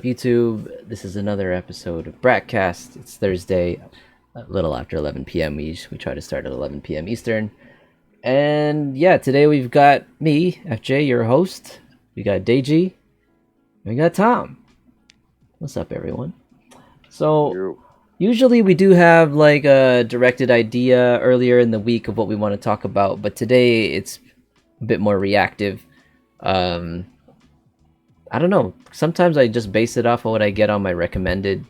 YouTube? This is another episode of BrackCast. It's Thursday, a little after 11 p.m. We try to start at 11 p.m. Eastern. And yeah, today we've got me, FJ, your host. We got Deji. And we got Tom. What's up, everyone? So, usually we do have like a directed idea earlier in the week of what we want to talk about, but today it's a bit more reactive. I don't know. Sometimes I just base it off of what I get on my recommended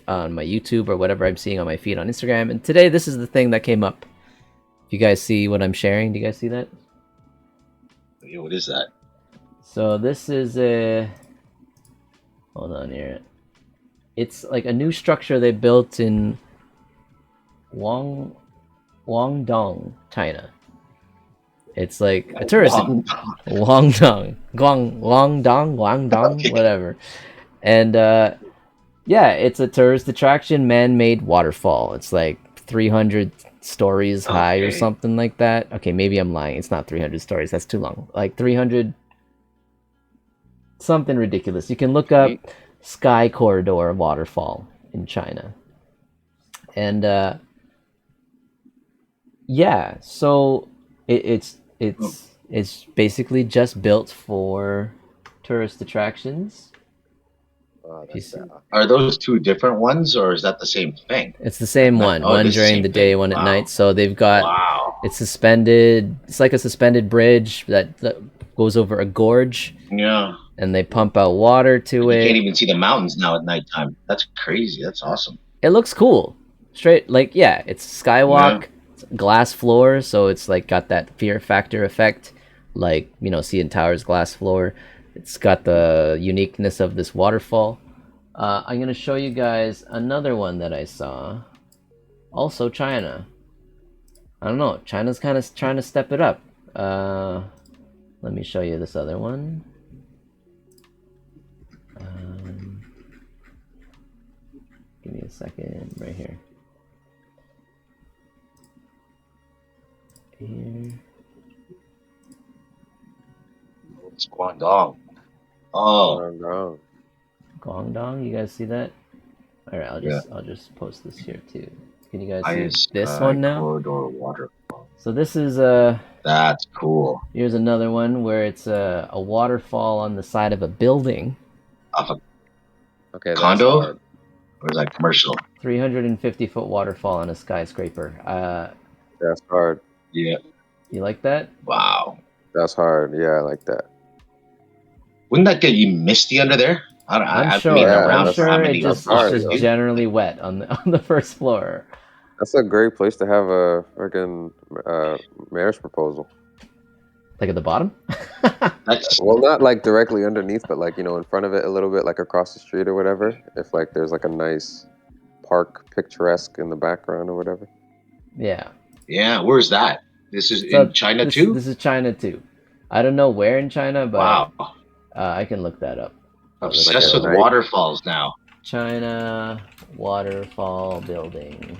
on my YouTube or whatever I'm seeing on my feed on Instagram. And today, this is the thing that came up. If you guys see what I'm sharing, do you guys see that? Yeah, what is that? So this is a... Hold on here. It's like a new structure they built in Guangdong, China. It's like a tourist Guangdong, Okay. whatever. And yeah, it's a tourist attraction, man-made waterfall. It's like 300 stories high or something like that. Okay, maybe I'm lying. It's not 300 stories. That's too long. Like 300 something ridiculous. You can look up Sky Corridor Waterfall in China. And yeah, so it's basically just built for tourist attractions. Are those two different ones, or is that the same thing? It's the same one. One during the day, one at night. So they've got it's suspended. It's like a suspended bridge that goes over a gorge. Yeah. And they pump out water to it. You can't even see the mountains now at nighttime. That's crazy. That's awesome. It looks cool. Straight like yeah, it's skywalk. Yeah. Glass floor, so it's like got that fear factor effect, like CN Tower's glass floor. It's got the uniqueness of this waterfall. I'm gonna show you guys another one that I saw. Also China. I don't know. China's kind of trying to step it up. Let me show you this other one. Give me a second. Right here. Here. It's Guangdong. Oh, Guangdong. You guys see that? All right, I'll just post this here too. Can you guys see this one now? Corridor Waterfall. So this is That's cool. Here's another one where it's a waterfall on the side of a building. Okay, condo. Or is that commercial? 350-foot waterfall on a skyscraper. That's hard. Yeah. You like that? Wow. That's hard. Yeah, I like that. Wouldn't that get you misty under there? I'm sure. It's just generally wet on the first floor. That's a great place to have a freaking marriage proposal. Like at the bottom? Well, not like directly underneath, but like in front of it a little bit, like across the street or whatever. If like there's like a nice park, picturesque in the background or whatever. Yeah. Yeah, where's that? This is in China too? This is China too. I don't know where in China, but I can look that up. Obsessed with waterfalls now. China waterfall building.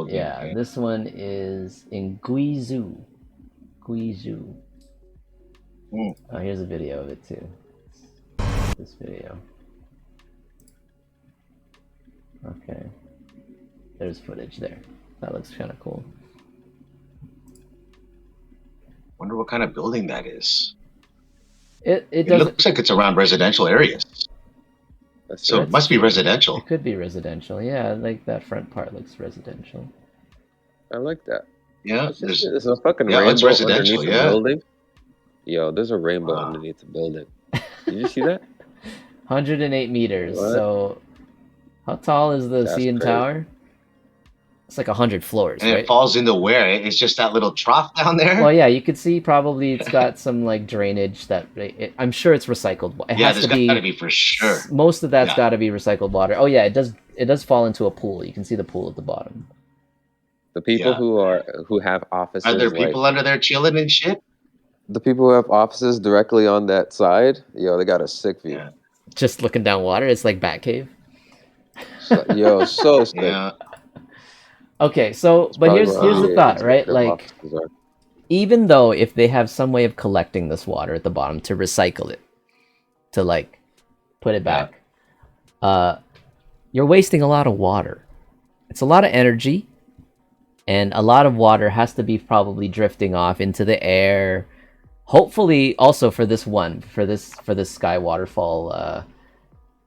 Yeah, this one is in Guizhou. Oh, here's a video of it too. This video. Okay. There's footage there. That looks kind of cool. Wonder what kind of building that is. It looks like it's around residential areas. So it must be residential. It could be residential. Yeah, like that front part looks residential. I like that. Yeah, there's a fucking rainbow underneath the building. Yo, there's a rainbow underneath the building. Did you see that? 108 meters. What? So how tall is the CN Tower? It's like 100 floors, and right? It falls into where? It's just that little trough down there? Well, yeah, you could see probably it's got some like drainage that I'm sure it's recycled. It has to be, gotta be for sure. Most of that's got to be recycled water. Oh yeah, it does fall into a pool. You can see the pool at the bottom. The people who have offices. Are there people under there chilling and shit? The people who have offices directly on that side, they got a sick view. Yeah. Just looking down water, it's like Batcave. So sick. Yeah. Okay, so but here's the thought, right? Like, even though if they have some way of collecting this water at the bottom to recycle it, to like put it back. You're wasting a lot of water. It's a lot of energy, and a lot of water has to be probably drifting off into the air. Hopefully, also for this Sky Waterfall,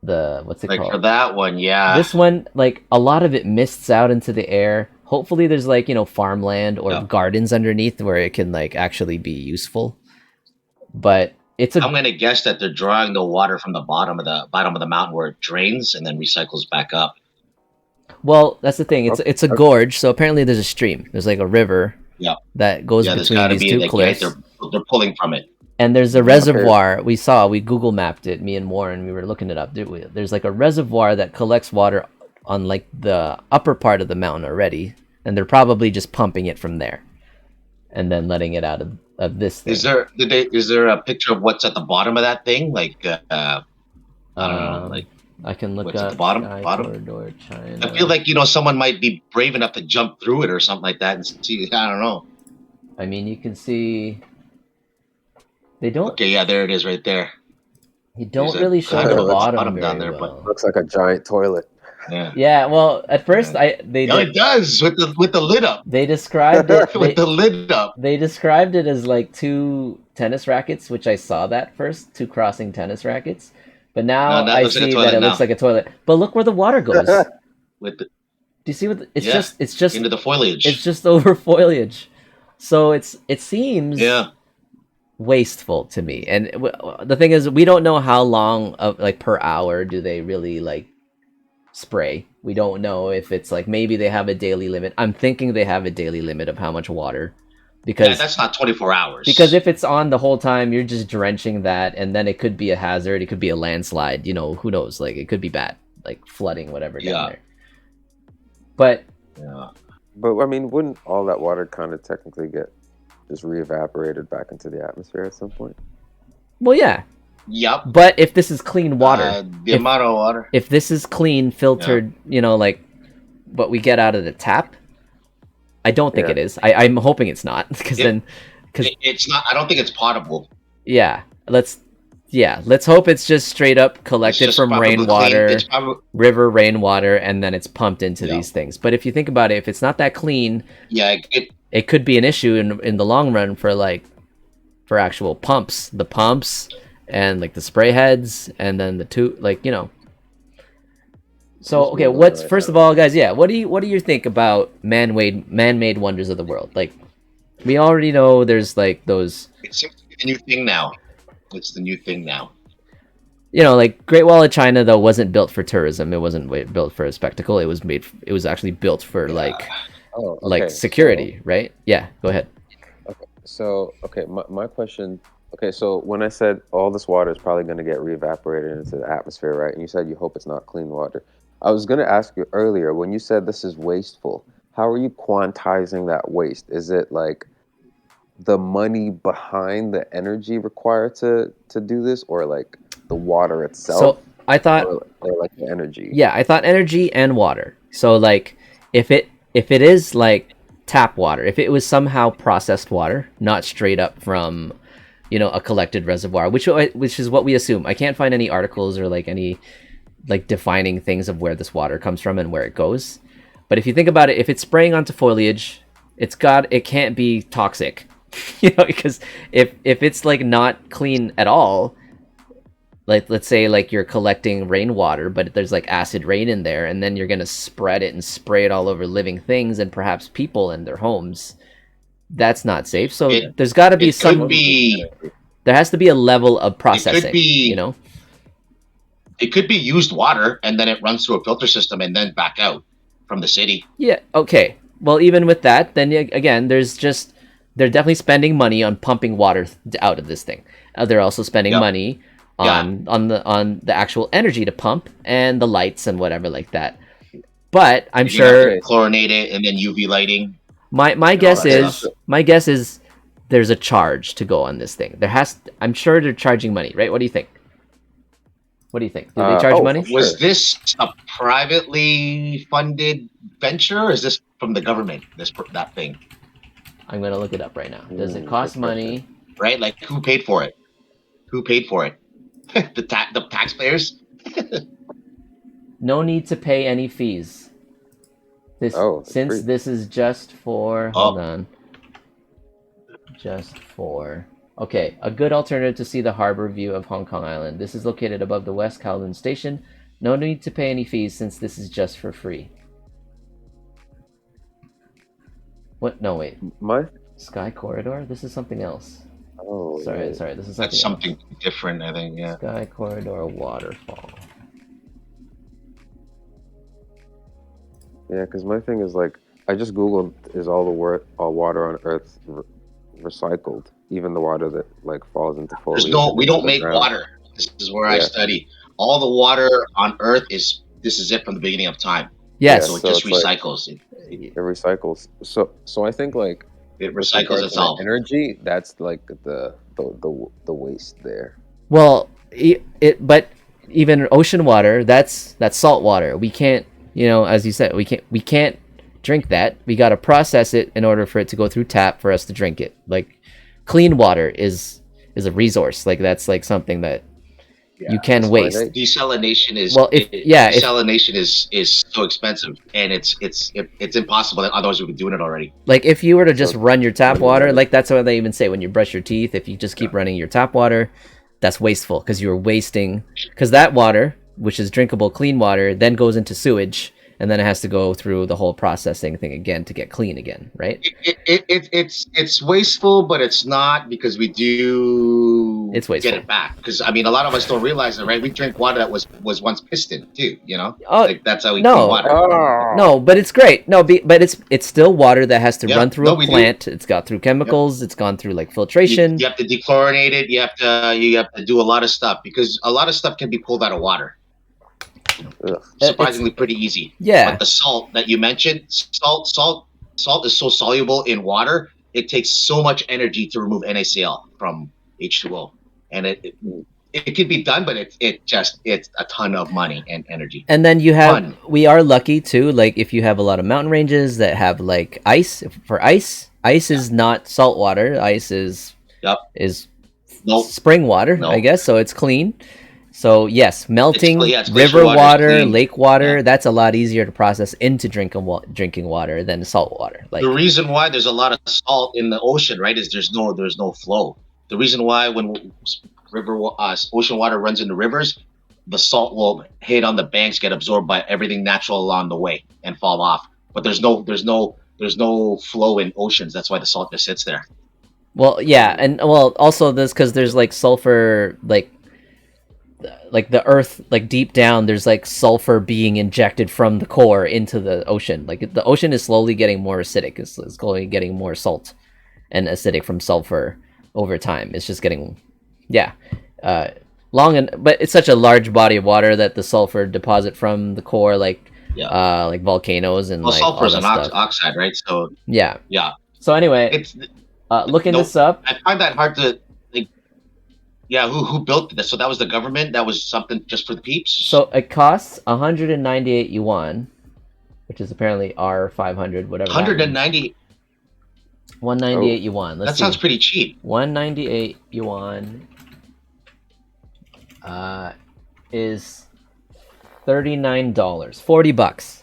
what's it called? For that one, yeah. This one, like a lot of it mists out into the air. Hopefully, there's like farmland or gardens underneath where it can like actually be useful. But I'm gonna guess that they're drawing the water from the bottom of the mountain where it drains and then recycles back up. Well, that's the thing. It's a gorge, so apparently there's a stream. There's like a river. That goes between these two cliffs. They're pulling from it. And there's a reservoir. We Google mapped it, me and Warren. We were looking it up. There's like a reservoir that collects water on like the upper part of the mountain already, and they're probably just pumping it from there, and then letting it out of this thing. Is there a picture of what's at the bottom of that thing? Like I don't know, like. I can look what's up at the bottom. Corridor, China. I feel like someone might be brave enough to jump through it or something like that and see. I don't know. I mean, you can see. They don't. Okay, yeah, there it is, right there. You don't really show the bottom down there, but looks like a giant toilet. Yeah. Yeah. Well, at first, it does with the lid up. They described it with the lid up. They described it as like two tennis rackets, which I saw that first, two crossing tennis rackets. But now I see that it looks like a toilet. But look where the water goes. Do you see what? It's just into the foliage. It's just over foliage, so it seems wasteful to me. And the thing is, we don't know how long of like per hour do they really like spray. We don't know if it's like maybe they have a daily limit. I'm thinking they have a daily limit of how much water. Because that's not 24 hours. Because if it's on the whole time, you're just drenching that, and then it could be a hazard. It could be a landslide. Who knows? Like it could be bad, like flooding, whatever down there. But I mean, wouldn't all that water kind of technically get just re-evaporated back into the atmosphere at some point? Well, yeah. Yep. But if this is clean water, amount of water. If this is clean, filtered, like what we get out of the tap. I don't think it is. I'm hoping it's not, because it's not. I don't think it's potable. Yeah, let's hope it's just straight up collected from rainwater, river rainwater, and then it's pumped into these things. But if you think about it, if it's not that clean, it could be an issue in the long run for actual pumps, and like the spray heads, and then the two So okay, first of all, guys? Yeah, what do you think about man-made wonders of the world? Like, we already know there's like those. It seems to be the new thing now. It's the new thing now. Like Great Wall of China though wasn't built for tourism. It wasn't built for a spectacle. It was actually built for like security, right? Yeah, go ahead. Okay, so my question. Okay, so when I said all this water is probably going to get re-evaporated into the atmosphere, right? And you said you hope it's not clean water. I was going to ask you earlier, when you said this is wasteful, how are you quantizing that waste? Is it like the money behind the energy required to do this, or like the water itself? So I thought, or like the energy. Yeah, I thought energy and water. So like if it is like tap water, if it was somehow processed water, not straight up from a collected reservoir, which is what we assume. I can't find any articles or like any like defining things of where this water comes from and where it goes. But if you think about it, if it's spraying onto foliage, it can't be toxic, because if it's like not clean at all, like let's say like you're collecting rainwater, but there's like acid rain in there, and then you're gonna spread it and spray it all over living things and perhaps people in their homes. That's not safe. So there's got to be there has to be a level of processing. It could be used water, and then it runs through a filter system and then back out from the city. Yeah. Okay. Well, even with that, then again, they're definitely spending money on pumping water out of this thing. They're also spending money on the actual energy to pump and the lights and whatever like that. But I'm sure chlorinate it and then UV lighting. My guess is there's a charge to go on this thing. I'm sure they're charging money, right? What do you think? Did they charge money? Was this a privately funded venture, or is this from the government? That thing. I'm gonna look it up right now. Does it cost money? Right, like who paid for it? The taxpayers. No need to pay any fees. It's Since free. this is just for hold on. Just for okay, a good alternative to see the harbor view of Hong Kong Island. This is located above the West Kowloon Station. No need to pay any fees since this is just for free. What? No, wait. My Sky Corridor? This is something else. yeah. Sorry. This is That's something something different, I think. Yeah. else. Sky Corridor Waterfall. Yeah, because my thing is like I just googled is all water on Earth recycled, even the water that like falls into There's foliage no. and We into don't the make ground. water. This is where I Yeah. study. All the water on Earth is. This is it from the beginning of time. Yes. So it So just it's like- recycles. It recycles. So I think like It with recycles regards to the itself. energy, that's like the waste there. Well, but even ocean water, that's salt water. We can't, as you said, we can't drink that. We got to process it in order for it to go through tap for us to drink it. Like clean water is a resource. Like that's like something that you can it's waste. finite. Desalination is desalination is so expensive, and it's impossible. Otherwise, we'd be doing it already. Like if you were to just So- run your tap water, like that's what they even say when you brush your teeth. If you just keep running your tap water, that's wasteful because you're wasting. Because that water, which is drinkable, clean water, then goes into sewage, and then it has to go through the whole processing thing again to get clean again, right? It's wasteful, but it's not because we do It's wasteful. get it back. Because I mean, a lot of us don't realize it, right? We drink water that was once piston too. Oh, Like that's how we no. clean water. No, but it's great. No, but it's still water that has to Yeah, run through no, a we do. plant. It's got through chemicals. It's gone through like filtration. You have to dechlorinate it. You have to do a lot of stuff because a lot of stuff can be pulled out of water. Ugh. Surprisingly, pretty easy. Yeah. But the salt that you mentioned, salt is so soluble in water. It takes so much energy to remove NaCl from H2O, and it can be done, but it's a ton of money and energy. And then we are lucky too. Like if you have a lot of mountain ranges that have like ice. For ice is not salt water. Ice is Nope. spring water, Nope. I guess. So it's clean. So yes, melting it's river glacial water is water, clean. lake water. Yeah. That's a lot easier to process into drinking water than salt water. Like The reason why there's a lot of salt in the ocean, right, is there's no flow. The reason why when ocean water runs into rivers, the salt will hit on the banks, get absorbed by everything natural along the way, and fall off. But there's no flow in oceans. That's why the salt just sits there. well, yeah, and also this because there's like sulfur, like the earth, like deep down, there's like sulfur being injected from the core into the ocean. Like the ocean is slowly getting more acidic. It's slowly getting more salt and acidic from sulfur over time. It's just getting, but it's such a large body of water that the sulfur deposit from the core, like volcanoes and like sulfur is all an that stuff. oxide, right? So Yeah. yeah, So anyway, it's looking no, this up. I find that hard to. Yeah, who built this? So that was the government. That was something just for the peeps. So it costs 198 yuan, which is apparently R500, whatever. 190. 198 yuan. Let's That see. sounds pretty cheap. 198 yuan is $39. $40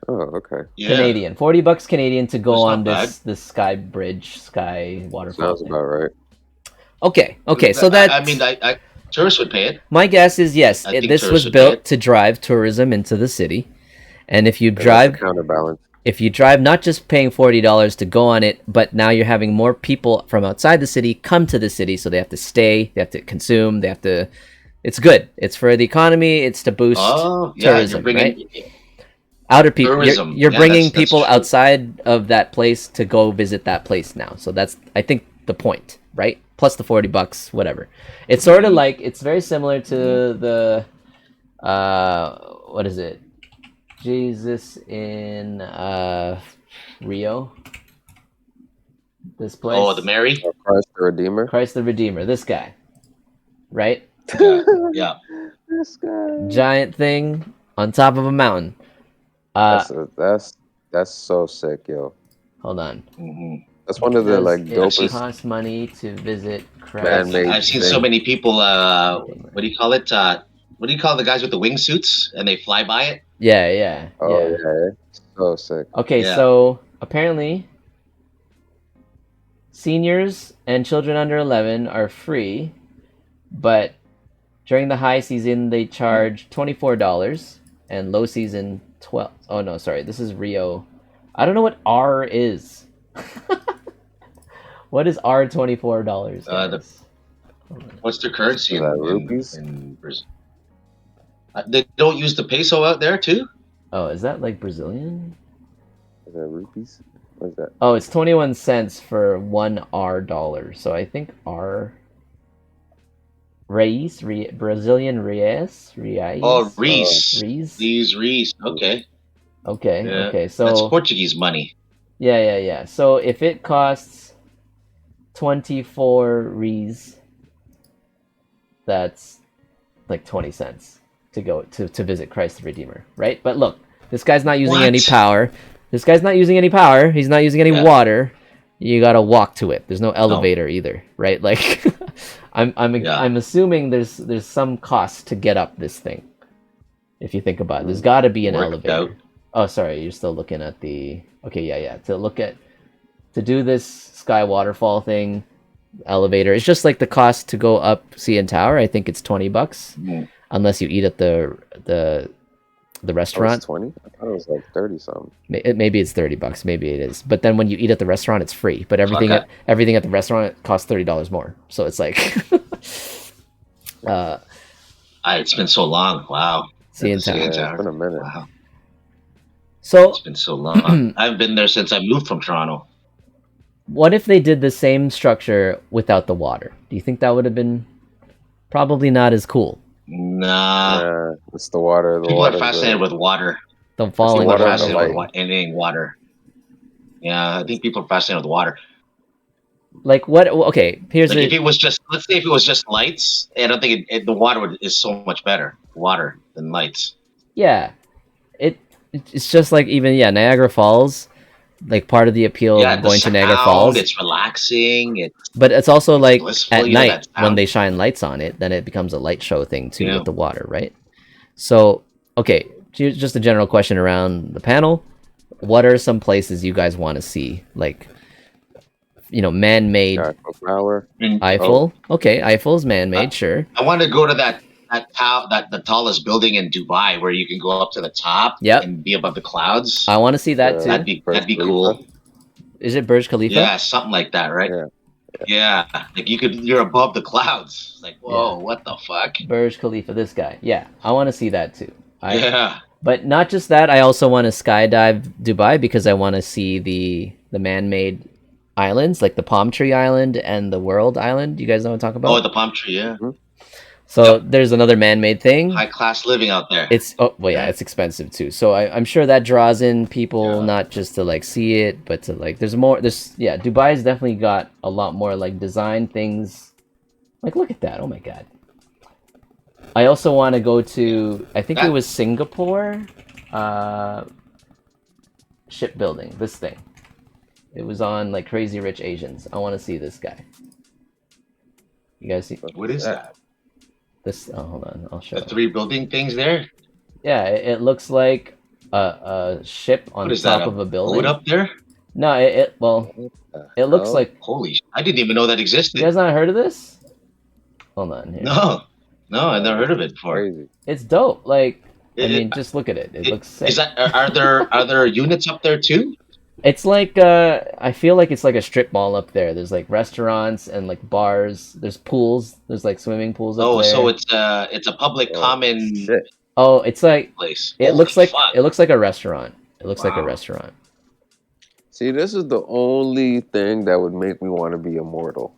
Oh, okay. Yeah. Canadian. $40 Canadian to go That's on not this sky waterfall. Sounds about right. Okay. So that I tourists would pay it. my guess is yes. I think This tourists was would pay built it. to drive tourism into the city, and if you And that's drive a counterbalance. not just paying $40 to go on it, but now you're having more people from outside the city come to the city, so they have to stay, they have to consume, it's good. It's for the economy. It's to boost Oh, yeah, tourism, you're bringing. right? Outer people, Tourism. you're Yeah, bringing that's people true. outside of that place to go visit that place now. So that's, I think, the point, right? Plus the $40, whatever. It's sort of like, it's very similar to the, what is it? Jesus in Rio. This place. Oh, the Mary. Christ the Redeemer. Christ the Redeemer. This guy, right? Yeah. This guy. Giant thing on top of a mountain. That's so sick, yo. Hold on. hmm That's one of the Does like it dopest. cost money to visit Christ? Man-made I've seen thing. so many people. What do you call it? what do you call the guys with the wingsuits and they fly by it? Yeah. Oh yeah. So sick. Okay, Yeah. so apparently seniors and children under 11 are free, but during the high season they charge $24 and low season 12. Oh no, sorry. This is Rio. I don't know what R is. What is R $24, guys? What's their currency Is that rupees? in Brazil? They don't use the peso out there too? Oh, is that like Brazilian? Is that rupees? What is that? Oh, it's 21 cents for $1 dollar. So I think R Brazilian reais. Oh, Reis. Reis. These Reis. Okay. Okay. Yeah. Okay. So That's Portuguese money. yeah. So if it costs 24 Reis, that's like 20 cents to go to visit Christ the Redeemer, right? But look, this guy's not using any What? power. This guy's not using any power. He's not using any Yeah. water. You gotta walk to it. There's no elevator either, right? Like, I'm assuming there's some cost to get up this thing. If you think about it, there's got to be an Worked elevator. out. Oh, sorry, you're still looking at the. Okay, yeah. To do this sky waterfall thing, elevator. It's just like the cost to go up CN Tower. I think it's $20, Mm. unless you eat at the Oh, restaurant. it's 20? I thought it was like 30 something. Maybe it's $30. Maybe it is. But then when you eat at the restaurant, it's free. But everything Okay. everything at the restaurant costs $30 more. So it's like, It's been so long. Wow. CN CN Tower. Yeah, Tower. it's been a minute. Wow. So It's been so long. I've been there since I moved from Toronto. what if they did the same structure without the water? Do you think that would have been probably not as cool? Nah. Yeah, it's the water. The People are water's fascinated good. with water. The falling People are water and the fascinated with light. anything water. Yeah, I think people are fascinated with water. Like what? Okay, here's Like if a it was just, let's say if it was just lights, I don't think the water is so much better water than lights. yeah. It's just like even Niagara Falls. Like part of the appeal Yeah, of the going to Niagara sound, Falls, it's relaxing. but it's also like blissful, at you know, night that when sound. they shine lights on it, then it becomes a light show thing too Yeah. with the water, right? So okay, here's just a general question around the panel. What are some places you guys want to see? Like, man-made Yeah, flower. And Eiffel. Okay, Eiffel's man-made, sure. I want to go to that the tallest building in Dubai where you can go up to the top Yep. and be above the clouds. I want to see that Yeah. too. That'd be Burj cool. Khalifa. Is it Burj Khalifa? Yeah, something like that, right? Yeah. Yeah, like you're above the clouds. Like, whoa, what the fuck? Burj Khalifa, this guy. Yeah, I want to see that too. Yeah. But not just that, I also want to skydive Dubai because I want to see the man-made islands, like the Palm Tree Island and the World Island. You guys know what I'm talking about? Oh, the palm tree, yeah. So there's another man-made thing. High class living out there. It's it's expensive too. So I'm sure that draws in people Yeah. not just to like see it, but to like Dubai's definitely got a lot more like design things. Like look at that. Oh my god. I also want to go to I think it was Singapore shipbuilding, this thing. It was on like Crazy Rich Asians. I want to see this guy. You guys see What is that? this? Oh, hold on. I'll show The you. 3 building things there? Yeah, it looks like a ship on What is top that? of a Boat building. up there? No, it looks hell? like. Holy I didn't even know that You existed. guys not heard of this? Hold on here. No, I've never heard of it before. Crazy. It's dope. Like, I It- mean, just look at it. It looks sick. Is that are there units up there too? It's like I feel like it's like a strip mall up there. There's like restaurants and like bars. There's pools. There's like swimming pools up Oh, there. so it's a public Oh, common shit. Oh, it's like place. it Holy looks like fuck. it looks like a restaurant. It looks like a Wow. restaurant. See, this is the only thing that would make me want to be immortal.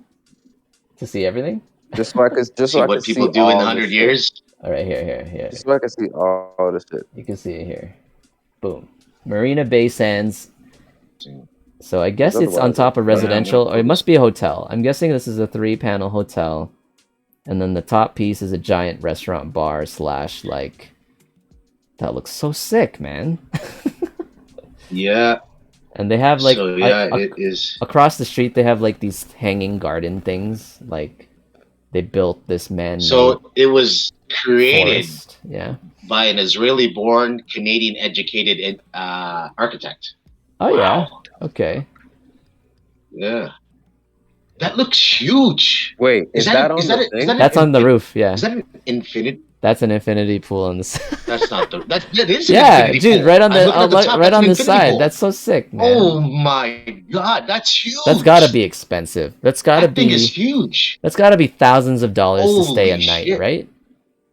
To see everything. Just so I could, just See so I what could people see do in all 100 this shit. years. All right, here. Just so I can see all this shit. You can see it here. Boom. Marina Bay Sands. So I guess it's on Otherwise, top of yeah, I'm residential, gonna or it must be a hotel. I'm guessing this is a 3-panel hotel. And then the top piece is a giant restaurant bar / like that looks so sick, man. Yeah. And they have like So yeah, it is. across the street they have like these hanging garden things. Like they built this man. So it was created forest. Yeah. by an Israeli-born, Canadian-educated architect. Oh Wow. yeah. Okay. Yeah, that looks huge. Wait, is that on the is thing? that That's on the roof. Yeah. Is that an infinite? That's an infinity pool on the That's not the. That is an yeah, infinity dude, pool. right on I'm the looking at the top. right That's on an the infinity side. pool. That's so sick, man. Oh my god, that's huge. That's got to be expensive. That's got to That thing is be huge. that's got to be thousands of dollars to stay a Holy night, shit. right?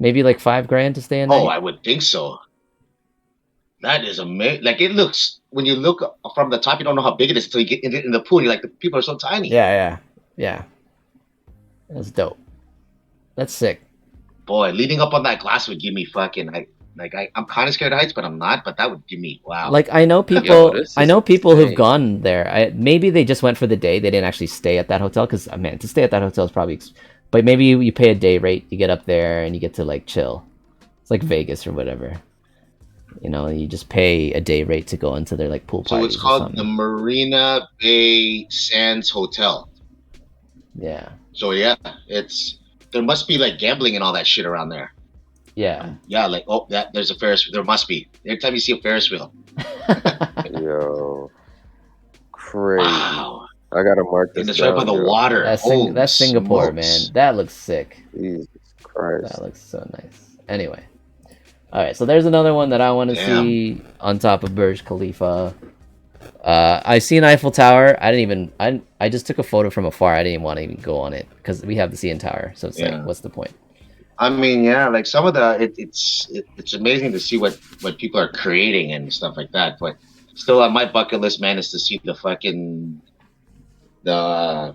Maybe like $5,000 to stay a night. Oh, I would think so. That is amazing. Like it looks when you look from the top, you don't know how big it is until you get in the pool. And you're like, the people are so tiny. Yeah. That's dope. That's sick. Boy, leading up on that glass would give me fucking. I'm kind of scared of heights, but I'm not. But that would give me wow. Like I know people, Yo, this I is know people who've insane. gone there. Maybe they just went for the day. They didn't actually stay at that hotel because man, to stay at that hotel is probably. But maybe you pay a day rate. You get up there and you get to like chill. It's like Vegas or whatever. You know, you just pay a day rate to go into their like pool So parties. it's called or the something. Marina Bay Sands Hotel. Yeah. So yeah, there must be like gambling and all that shit around there. Yeah. Yeah, like there's a Ferris. There must be. Every time you see a Ferris wheel. Yo, crazy. Wow. I gotta mark this And it's down. right by the yo. water. That's Singapore, smokes. man. That looks sick. Jesus Christ. That looks so nice. Anyway. All right, so there's another one that I want to Damn. see on top of Burj Khalifa. I seen Eiffel Tower. I just took a photo from afar. I didn't even want to even go on it because we have the CN Tower. So it's like, what's the point? I mean, yeah, like some of the it's amazing to see what people are creating and stuff like that. But still, on my bucket list, man, is to see the fucking the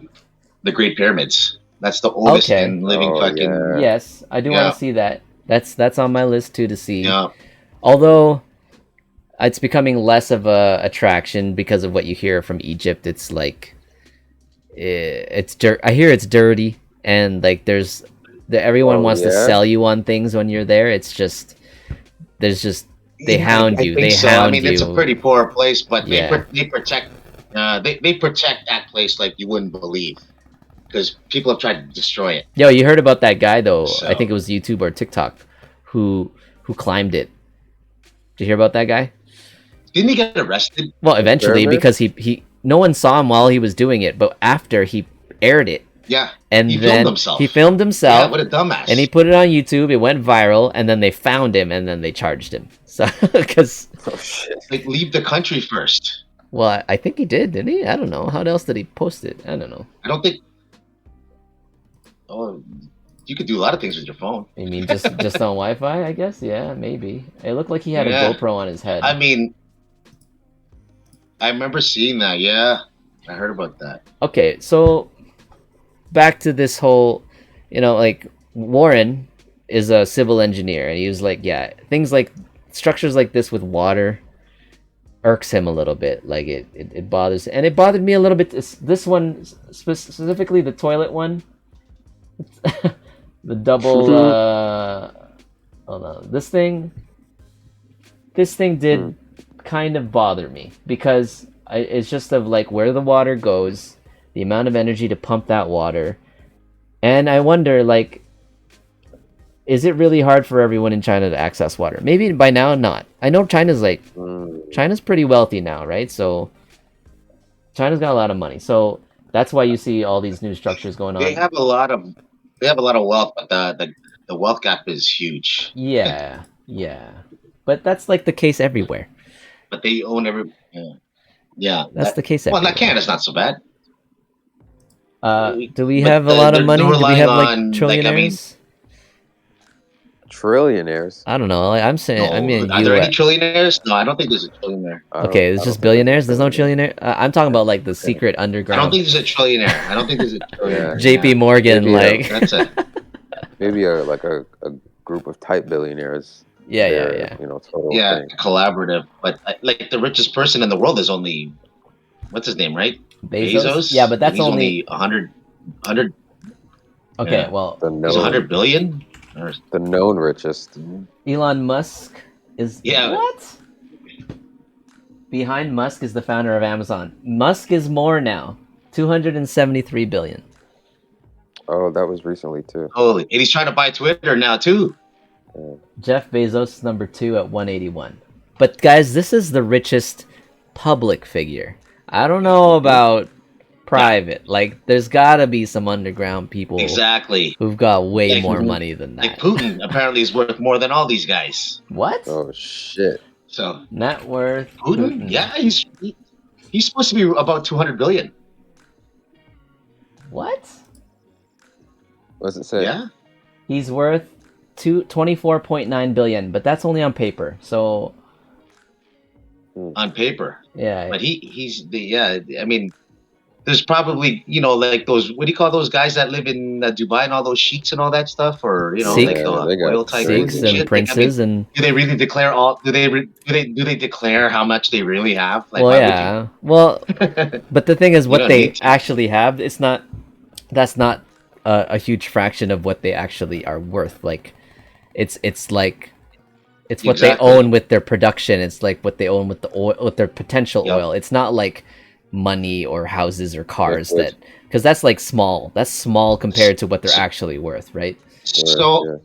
Great Pyramids. That's the oldest Okay. and living Oh, fucking. yeah. Yes, I do want Yeah. to see that. That's on my list too to see. Yeah. Although it's becoming less of a attraction because of what you hear from Egypt. It's like it's dirt. I hear it's dirty and like everyone wants to yeah? sell you on things when you're there. It's just they hound you. I think They so. hound I mean, you. it's a pretty poor place, but Yeah. they protect they protect that place like you wouldn't believe, because people have tried to destroy it. Yo, you heard about that guy though? So- I think it was YouTube or TikTok who climbed it. Did you hear about that guy? Didn't he get arrested? Well, eventually pyramid? because he no one saw him while he was doing it, but after he aired it Yeah. and He then filmed himself. he filmed himself. Yeah, what a dumbass. And he put it on YouTube. It went viral, and then they found him, and then they charged him. So, because, Oh shit. like, leave the country first. well, I think he did, didn't he? I don't know. How else did he post it? I don't know. I don't think. Oh, you could do a lot of things with your phone. You mean just on Wi-Fi? I guess. Yeah, maybe. It looked like he had Yeah. a GoPro on his head. I mean, I remember seeing that. Yeah, I heard about that. Okay, so back to this whole, like Warren is a civil engineer, and he was like, yeah, things like structures like this with water irks him a little bit. Like it bothers, and it bothered me a little bit. This one specifically, the toilet one, the double. Oh no, this thing did kind of bother me because it's just of like where the water goes, the amount of energy to pump that water, and I wonder like, is it really hard for everyone in China to access water? Maybe by now not. I know China's pretty wealthy now, right? So China's got a lot of money, so that's why you see all these new structures going on. They have a lot of wealth, but the wealth gap is huge. Yeah, but that's like the case everywhere. But they own every. Yeah, That's the case Well, everywhere. not Canada's not so bad. Do we But have a lot of they're money? Do we relying have like on, trillionaires? like, I mean- Trillionaires. I don't know. I'm saying. I mean, are there any US. trillionaires? No, I don't think there's a trillionaire. Okay, it's just billionaires. There's no trillionaire. I'm talking about like the secret I underground. don't think there's a trillionaire. I don't think there's a trillionaire. JP Morgan, Maybe, like That's it. Maybe a group of type billionaires. yeah. Total Yeah, thing. collaborative. But like the richest person in the world is only, what's his name, right? Bezos. Yeah, but that's And he's only 100. okay. yeah. Well, The He's known, 100 billion. Or, the known richest. Elon Musk is what? Behind Musk is the founder of Amazon. Musk is more now. 273 billion. Oh, that was recently too. holy, and he's trying to buy Twitter now too. Jeff Bezos is number 2 at 181. But guys, this is the richest public figure. I don't know about private. Like, there's gotta be some underground people Exactly. who've got way Like- more money than Like that. Putin apparently is worth more than all these guys. What? Oh shit! So Net worth? Putin, yeah, he's supposed to be about 200 billion. What? What's it say? Yeah. He's worth 24.9 billion, but that's only on paper. So On paper. yeah, But he's the I mean, there's probably like those, what do you call those guys that live in Dubai and all those sheiks and all that stuff, or Sikh. like Yeah, they got oil tycoons Sikhs and and shit. princes and Do they really declare all? Do they declare how much they really have? Like, well, why would yeah. Well, you? but the thing is, what don't they need to. actually have, it's not. That's not a huge fraction of what they actually are worth. Like, it's like. It's what Exactly. they own with their production. It's like what they own with the oil, with their potential Yep. oil. It's not like money or houses or cars Liquid. that, because that's like small. That's small compared to what they're actually worth, right? So, yeah.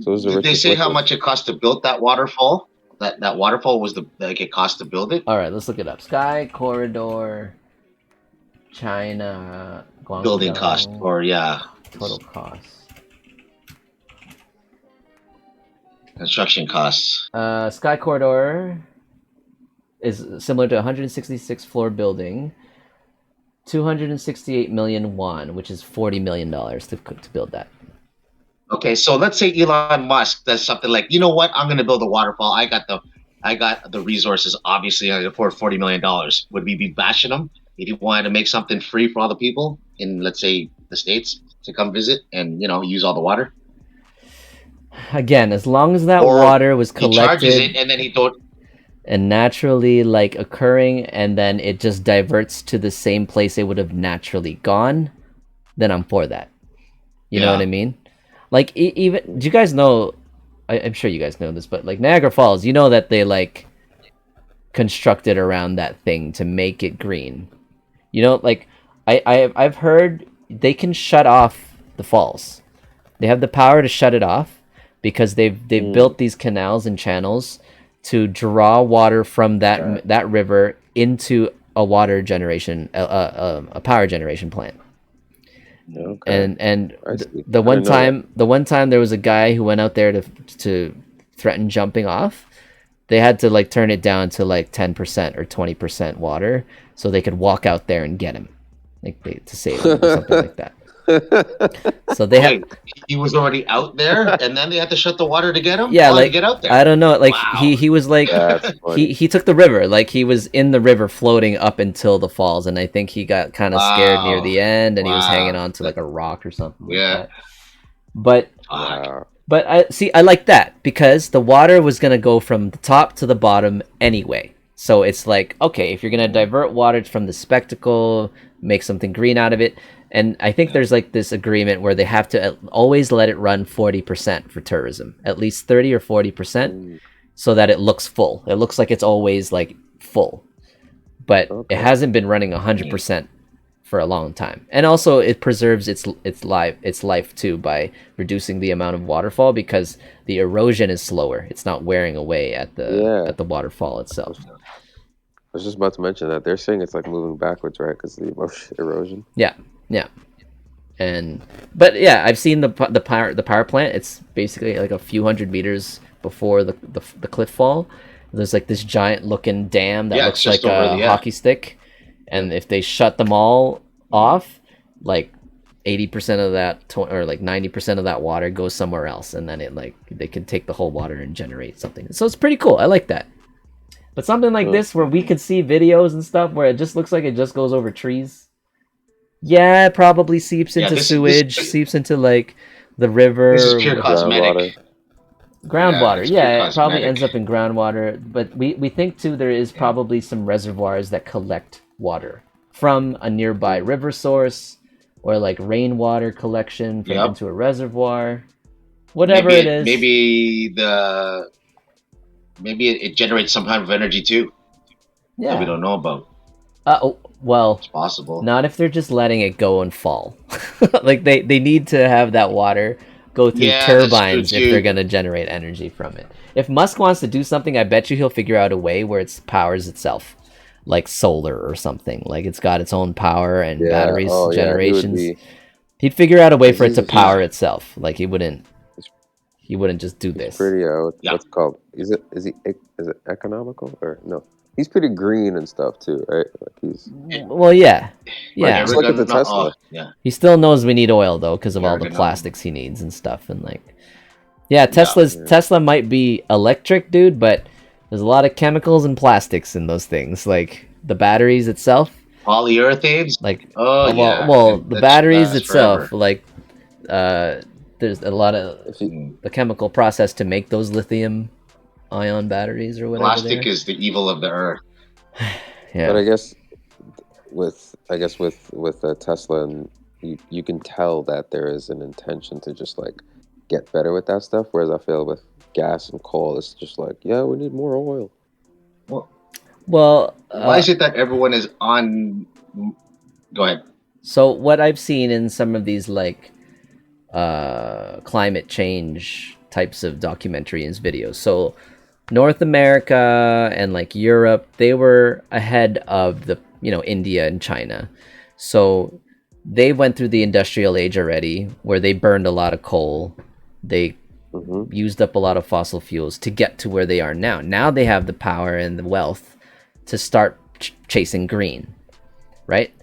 So who's the did they richest say how liquid? much it cost to build that waterfall? That waterfall was it cost to build it? All right, let's look it up. Sky Corridor, China, Guangdong, Building cost, or total cost. construction costs. Sky Corridor is similar to a 166 floor building, 268 million won, which is $40 million to build that. Okay, so let's say Elon Musk does something like, you know what, I'm going to build a waterfall. I got the resources. Obviously, I can afford $40 million. Would we be bashing him if he wanted to make something free for all the people in, let's say, the States to come visit and use all the water? Again, as long as that Or water was He charges collected it and then he don't. and naturally like occurring, and then it just diverts to the same place it would have naturally gone, then I'm for that. You know Yeah. what I mean? Like even, do you guys know? I'm sure you guys know this, but like Niagara Falls, you know that they like constructed around that thing to make it green. Like I've heard they can shut off the falls. They have the power to shut it off because they've built these canals and channels to draw water from that river into a water generation, a power generation plant. Okay. And I see. the I one didn't know time there was a guy who went out there to threaten jumping off. They had to like turn it down to like 10% or 20% water so they could walk out there and get him, to save him or something like that. So they had, Wait, he was already out there, and then they had to shut the water to get him. yeah, How did he like get out there. I don't know, like Wow. he was like That's funny. he took the river, like he was in the river floating up until the falls, and I think he got kind of scared near Wow. the end, and he was Wow. hanging on to like a rock or something. Yeah. Like that. But Wow. But I like that because the water was gonna go from the top to the bottom anyway. So it's like, okay, if you're gonna divert water from the spectacle, make something green out of it, and I think there's like this agreement where they have to always let it run 40% for tourism, at least 30 or 40%, so that it looks full. It looks like it's always like full, but Okay. it hasn't been running 100% for a long time. And also it preserves its life too by reducing the amount of waterfall because the erosion is slower. It's not wearing away at the waterfall itself. I was just about to mention that they're saying it's like moving backwards, right? Because of the erosion. Yeah. But yeah, I've seen the power plant. It's basically like a few hundred meters before the cliff fall. There's like this giant looking dam that Yeah, looks it's just like a over the- yeah. hockey stick, and if they shut them all off, like 80% of that or like 90% of that water goes somewhere else, and then they can take the whole water and generate something. So it's pretty cool. I like that. But something like this where we could see videos and stuff where it just looks like it just goes over trees. Yeah, it probably seeps into sewage, seeps into like the river. This is pure or cosmetic. groundwater. it's Yeah, pure it probably cosmetic. ends up in groundwater. But we think too there is probably some reservoirs that collect water from a nearby river source or like rainwater collection from Yep. into a reservoir. Whatever it is. Maybe it generates some kind of energy too that we Yeah. don't know about. Well, It's possible. not if they're just letting it go and fall. Like they need to have that water go through Yeah, that's true turbines if they're too. going to generate energy from it. If Musk wants to do something, I bet you he'll figure out a way where it powers itself, like solar or something. Like it's got its own power and Yeah. batteries Oh yeah. He would generations. be. He'd figure out a way He's, for it to he's, power he's, itself. Like he wouldn't just do he's this. pretty. Yeah. What's it called? Is it economical or no? He's pretty green and stuff too, right? Like he's. Well, yeah. Yeah. Just Ever look at the gonna? Tesla. Yeah. He still knows we need oil though because of all the Ergonomic. plastics he needs and stuff and like Tesla might be electric, dude, but there's a lot of chemicals and plastics in those things. Like the batteries itself, Polyurethanes. like Oh yeah. well, That the should batteries last itself, forever. like there's a lot of If you, Mm. the chemical process to make those lithium ion batteries or whatever. Plastic is the evil of the earth. Yeah. But I guess with Tesla, and you can tell that there is an intention to just like get better with that stuff. Whereas I feel with gas and coal, it's just like, yeah, we need more oil. Well, Why is it that everyone is on? Go ahead. so what I've seen in some of these like climate change types of documentaries videos. So North America and like Europe, they were ahead of the India and China. So they went through the industrial age already, where they burned a lot of coal. They used up a lot of fossil fuels to get to where they are now. Now they have the power and the wealth to start chasing green, right?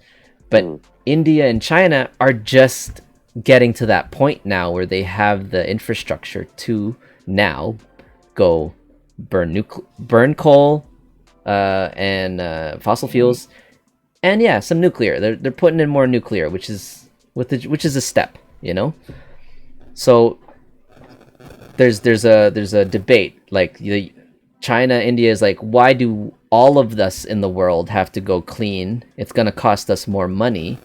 But India and China are just getting to that point now where they have the infrastructure to now go burn coal and fossil fuels, and some nuclear. They're putting in more nuclear, which is a step, So there's a debate like China, India is like, why do all of us in the world have to go clean? It's going to cost us more money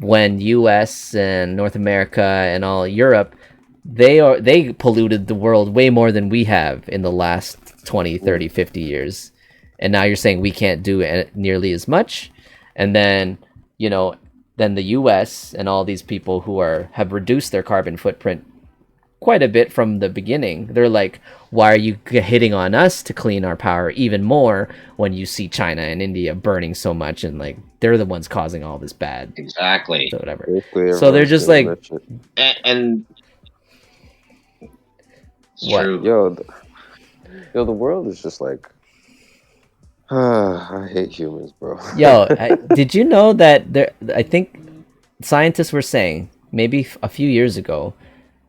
when US and North America and all Europe, they polluted the world way more than we have in the last 20, 30, 50 years. And now you're saying we can't do it nearly as much. And then, then the US and all these people who have reduced their carbon footprint quite a bit from the beginning. They're like, why are you hitting on us to clean our power even more when you see China and India burning so much, and like they're the ones causing all this bad, Exactly. so whatever. Basically, So they're just like, And it's what? true. The world is just like, I hate humans, bro. Did you know that I think scientists were saying maybe a few years ago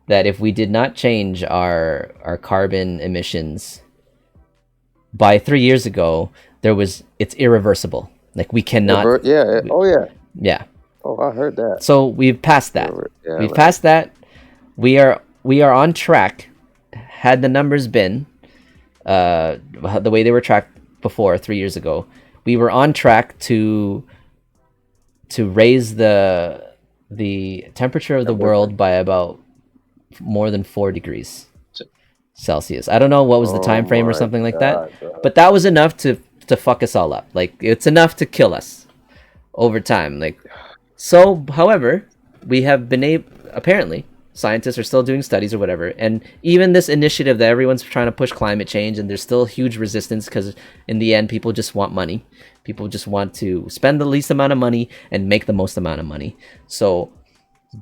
that if we did not change our carbon emissions by 3 years ago, it's irreversible. Like we cannot. Yeah. Yeah. Oh, I heard that. So we've passed that. Yeah, We've passed that. We are on track. Had the numbers been the way they were tracked before 3 years ago, we were on track to raise the temperature of the world by about more than 4 degrees Celsius. I don't know what was the time frame or something like that, bro. but that was enough to fuck us all up. Like it's enough to kill us over time. Like so, however, we have been apparently scientists are still doing studies or whatever, and even this initiative that everyone's trying to push climate change, and there's still huge resistance because in the end people just want money. People just want to spend the least amount of money and make the most amount of money. So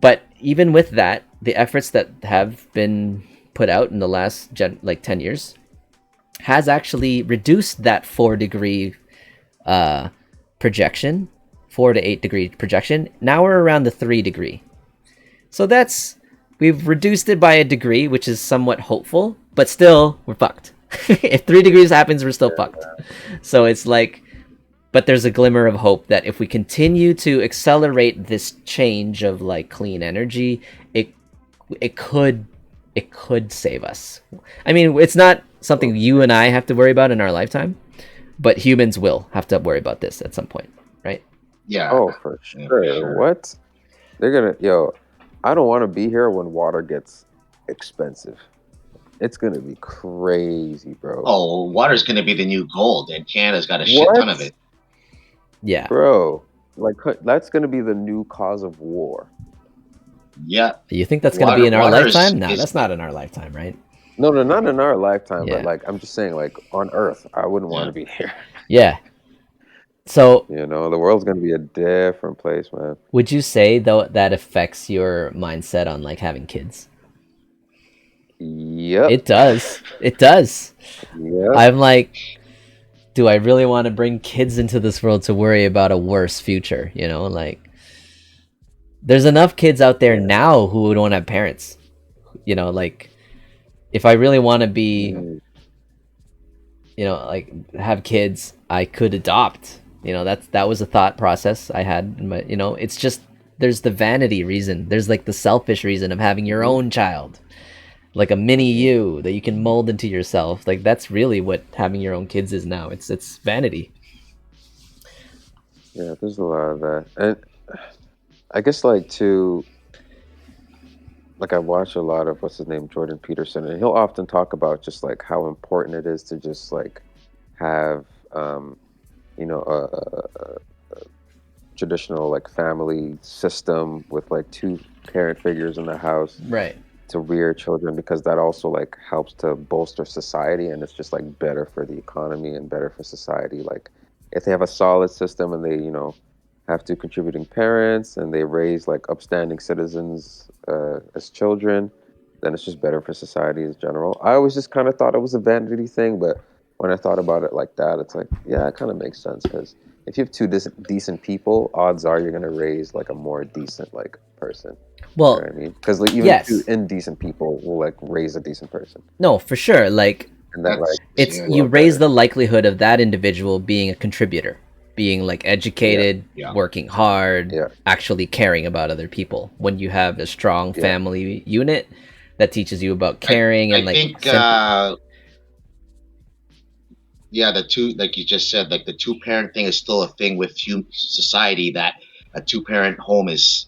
but even with that, the efforts that have been put out in the last 10 years has actually reduced that 4 degree projection, 4 to 8 degree projection. Now we're around the 3 degree. So we've reduced it by a degree, which is somewhat hopeful, but still we're fucked. If 3 degrees happens, we're still fucked. So it's like, but there's a glimmer of hope that if we continue to accelerate this change of like clean energy, it could save us. I mean, it's not something you and I have to worry about in our lifetime, but humans will have to worry about this at some point, right? Yeah. Oh, for sure. What? They're gonna, I don't want to be here when water gets expensive. It's gonna be crazy, bro. Oh, water's gonna be the new gold, and Canada's got a shit ton of it. Yeah, bro. Like that's gonna be the new cause of war. Yeah. You think that's gonna be in our Water lifetime? No, is that's not in our lifetime, right? No, not in our lifetime, Yeah. but like I'm just saying, like on Earth, I wouldn't want Yeah. to be here. Yeah. So You know, the world's gonna be a different place, man. would you say though that affects your mindset on like having kids? Yep. It does. It does. Yep. I'm like, do I really want to bring kids into this world to worry about a worse future? You know, like there's enough kids out there now who don't have parents. You know, like if I really want to be, Mm. you know, like have kids, I could adopt. You know, that was a thought process I had, but you know, it's just there's the vanity reason. There's like the selfish reason of having your own child. Like a mini you that you can mold into yourself. Like that's really what having your own kids is now. It's vanity. Yeah, there's a lot of that, and I guess like to like I watch a lot of what's his name, Jordan Peterson, and he'll often talk about just like how important it is to just like have you know a traditional like family system with like two parent figures in the house Right. to rear children, because that also like helps to bolster society, and it's just like better for the economy and better for society. Like if they have a solid system and they, you know, have two contributing parents and they raise like upstanding citizens as children, then it's just better for society in general. I always just kind of thought it was a vanity thing, but when I thought about it like that, it's like, yeah, it kind of makes sense, because if you have two decent people, odds are you're gonna raise like a more decent like person. You know Well, what I mean? Because like even yes. two indecent people will like raise a decent person, No, for sure. Like and then like it's Yeah. you well, raise better. the likelihood of that individual being a contributor, being like educated, Yeah. working hard, Yeah. actually caring about other people. When you have a strong Yeah. family unit that teaches you about caring I and like think yeah, the two, like you just said, like the two parent thing is still a thing with society, that a two parent home is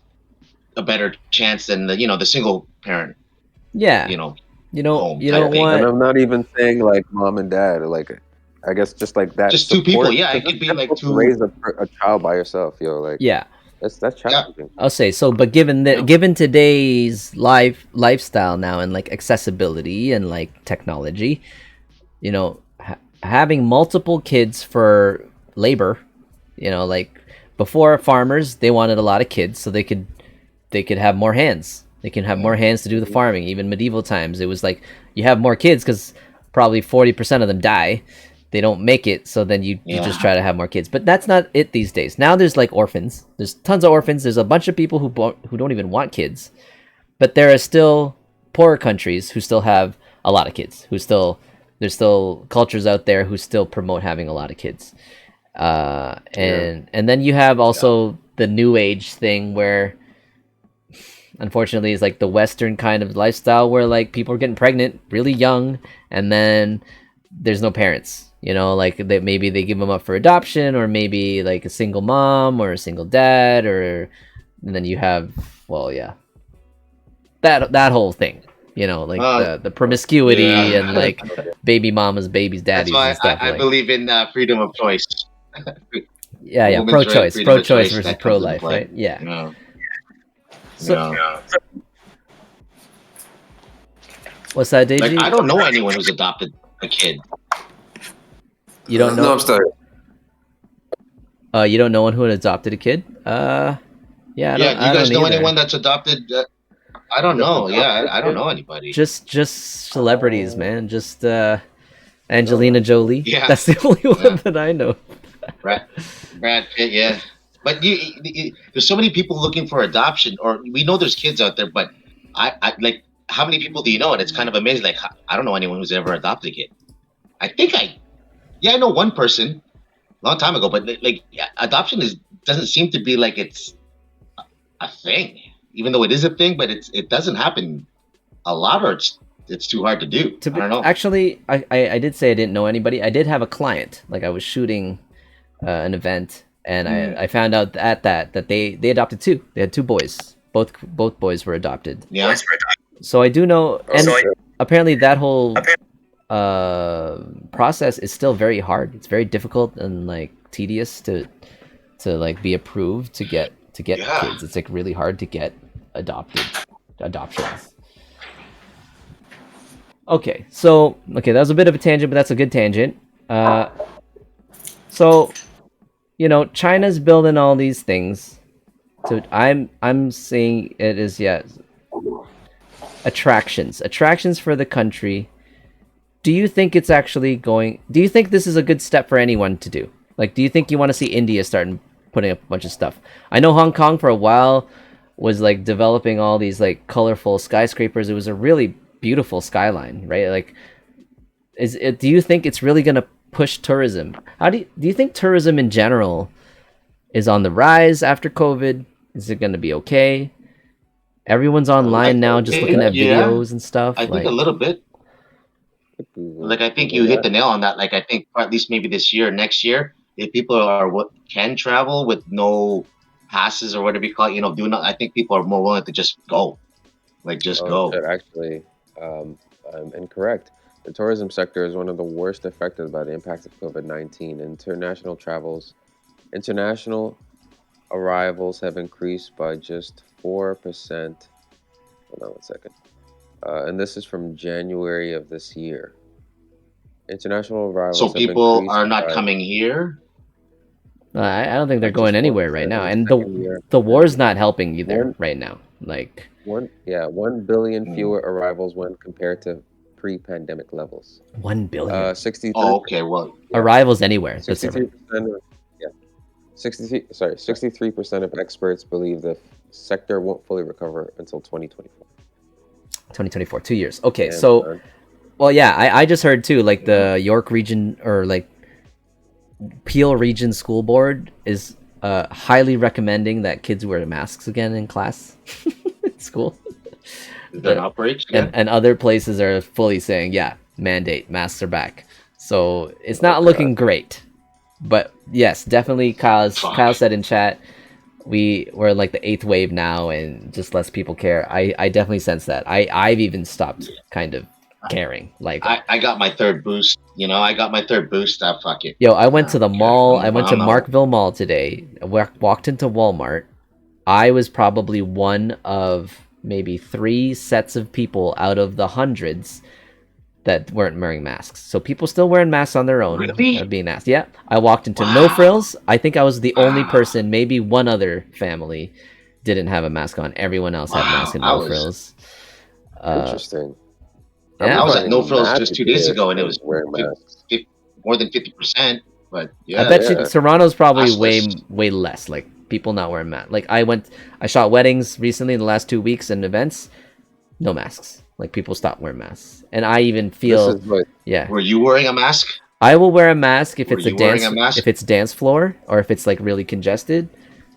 a better chance than the, you know, the single parent, yeah. you know, You know home you type don't thing. And want I'm not even saying like mom and dad, or like I guess just like that Just two people. support, Yeah, because it could it's be like difficult to two. raise a child by yourself, yo. Like yeah. that's Yeah. challenging. I'll say so, but given that, Yeah. given today's lifestyle now and like accessibility and like technology, you know, having multiple kids for labor, you know, like before farmers they wanted a lot of kids so they could have more hands. They can have more hands to do the farming. Even medieval times, it was like you have more kids because probably 40% of them die. They don't make it, so then you just try to have more kids. But that's not it these days. Now there's like orphans. There's tons of orphans. There's a bunch of people who don't even want kids. But there are still poorer countries who still have a lot of kids. There's still cultures out there who still promote having a lot of kids. And then you have also the new age thing where unfortunately it's like the Western kind of lifestyle where like people are getting pregnant really young and then there's no parents, you know, like that maybe they give them up for adoption, or maybe like a single mom or a single dad, or and then you have, well, yeah, that whole thing, you know, like the promiscuity Yeah. and like baby mamas, babies, That's daddies why and stuff. I Like believe in freedom of choice. yeah, Woman's right, pro-choice, freedom of pro-choice choice, versus that comes into pro-life, play. right? Yeah. Yeah. So Yeah. what's that, Like Deji? I don't know anyone who's adopted a kid. You don't know? No, I'm sorry. You don't know one who adopted a kid? Yeah, Yeah. Do you I guys don't know either. anyone that's adopted? I don't know. Yeah, I don't know anybody. Just celebrities, man. Just Angelina Jolie. Yeah. That's the only one Yeah. that I know. Brad Pitt, yeah. But there's so many people looking for adoption, or we know there's kids out there, but I like, how many people do you know? And it's kind of amazing. Like I don't know anyone who's ever adopted a kid. I know one person a long time ago, but like adoption doesn't seem to be like it's a thing, even though it is a thing, but it doesn't happen a lot, or it's too hard to do. I don't know. Actually, I did say I didn't know anybody. I did have a client. Like I was shooting an event, and I found out that they adopted two. They had two boys. Both boys were adopted. Yeah. So I do know, and So apparently that whole process is still very hard. It's very difficult and like tedious to like be approved to get Yeah. kids. It's like really hard to get adoptions. Okay, so that was a bit of a tangent, but that's a good tangent. So China's building all these things. So I'm seeing it as attractions for the country. Do you think it's actually going? Do you think this is a good step for anyone to do? Like, do you think you want to see India starting putting up a bunch of stuff? I know Hong Kong for a while was like developing all these like colorful skyscrapers. It was a really beautiful skyline, right? Like, do you think it's really gonna push tourism? Do you think tourism in general is on the rise after COVID? Is it gonna be okay? Everyone's online now, just looking at videos and stuff. I think a little bit. Like, I think you hit the nail on that. Like, I think at least maybe this year, next year, if people can travel with no passes or whatever you call it, I think people are more willing to just go. Like, just go. Actually, I'm incorrect. The tourism sector is one of the worst affected by the impact of COVID-19. International arrivals have increased by just 4%. Hold on one second. And this is from January of this year. International arrivals. So people are not coming here. I don't think they're going anywhere right now, and the war's not helping either right now. Like 1 billion fewer arrivals when compared to pre-pandemic levels. 1 billion. 63. Oh, okay. Well, arrivals anywhere. 63%. 63% of experts believe the sector won't fully recover until 2024. 2024, 2 years. Okay, so, well, yeah, I just heard too, like the York region or like Peel region school board is highly recommending that kids wear masks again in class, in school. Is that outbreak? And other places are fully saying, mandate, masks are back. So it's not looking great. But yes, definitely, Kyle said in chat, we're like the 8th wave now, and just less people care. I definitely sense that. I've even stopped kind of caring. Like, I got my 3rd boost. I got my 3rd boost. Fuck it. Yo, I went to the mall. I went to Markville Mall today. I walked into Walmart. I was probably one of maybe 3 sets of people out of the hundreds that weren't wearing masks. So people still wearing masks on their own. Really? Being asked. Yeah. I walked into No Frills. I think I was the only person, maybe one other family didn't have a mask on. Everyone else had masks and No Frills. Interesting. I was at No Frills just 2 days ago, and it was more than 50%. But yeah, I bet you Toronto's probably way less. Like, people not wearing masks. Like, I shot weddings recently in the last 2 weeks and events, no masks. Like, people stop wearing masks, and I even feel Were you wearing a mask? I will wear a mask if it's if it's dance floor or if it's like really congested.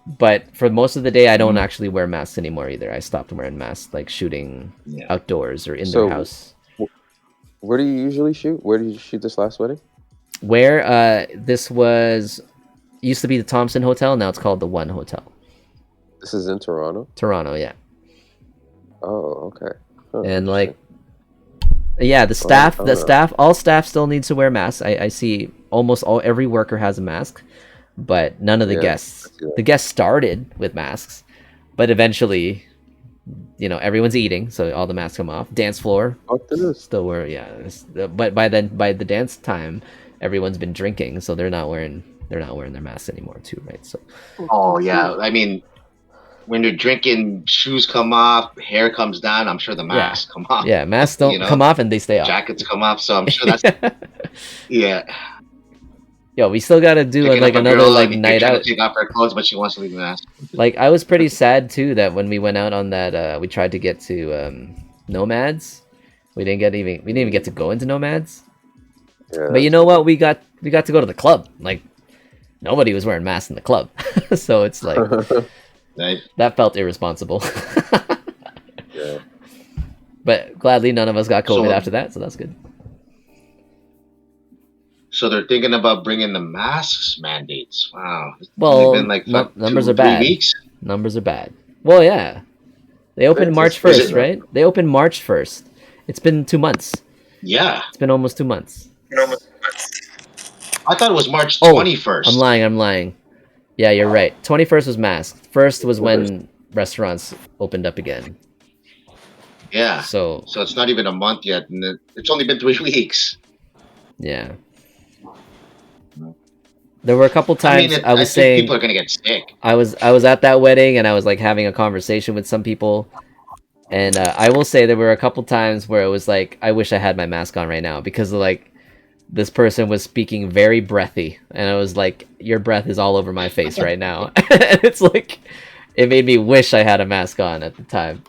But for most of the day, I don't actually wear masks anymore either. I stopped wearing masks, like shooting outdoors or in the house. Where do you usually shoot? Where did you shoot this last wedding? Where this used to be the Thompson Hotel. Now it's called the One Hotel. This is in Toronto. Toronto, yeah. Oh, okay. Oh, and like, the staff, all staff still needs to wear masks. I see almost every worker has a mask, but none of the guests. The guests started with masks, but eventually, everyone's eating, so all the masks come off. Dance floor, still wear, but by the dance time, everyone's been drinking, so they're not wearing their masks anymore too, right? So. Oh yeah, I mean, when you're drinking, shoes come off, hair comes down. I'm sure the masks come off. Yeah, masks don't come off and they stay off. Jackets come off, so I'm sure that's Yo, we still gotta do another night out. Take off her clothes, but she wants to leave the mask. Like, I was pretty sad too that when we went out on that, we tried to get to Nomads. We didn't even get to go into Nomads. Yeah, but you know what? We got to go to the club. Like, nobody was wearing masks in the club, so it's like. That felt irresponsible. Yeah. But gladly, none of us got COVID after that, so that's good. So they're thinking about bringing the masks mandates. Wow. Well, been like numbers are bad. 3 weeks? Numbers are bad. Well, yeah. They opened March 1st, right? They opened March 1st. It's been 2 months. Yeah. It's been almost 2 months. I thought it was March 21st. I'm lying. Yeah, you're right. 21st was masked. First was when restaurants opened up again. Yeah. So So it's not even a month yet, and it's only been 3 weeks. yeah. There were a couple times I was think saying people are gonna get sick. I was at that wedding and I was like having a conversation with some people, and I will say there were a couple times where it was like I wish I had my mask on right now because like this person was speaking very breathy, and I was like, your breath is all over my face right now. And it's like it made me wish I had a mask on at the time,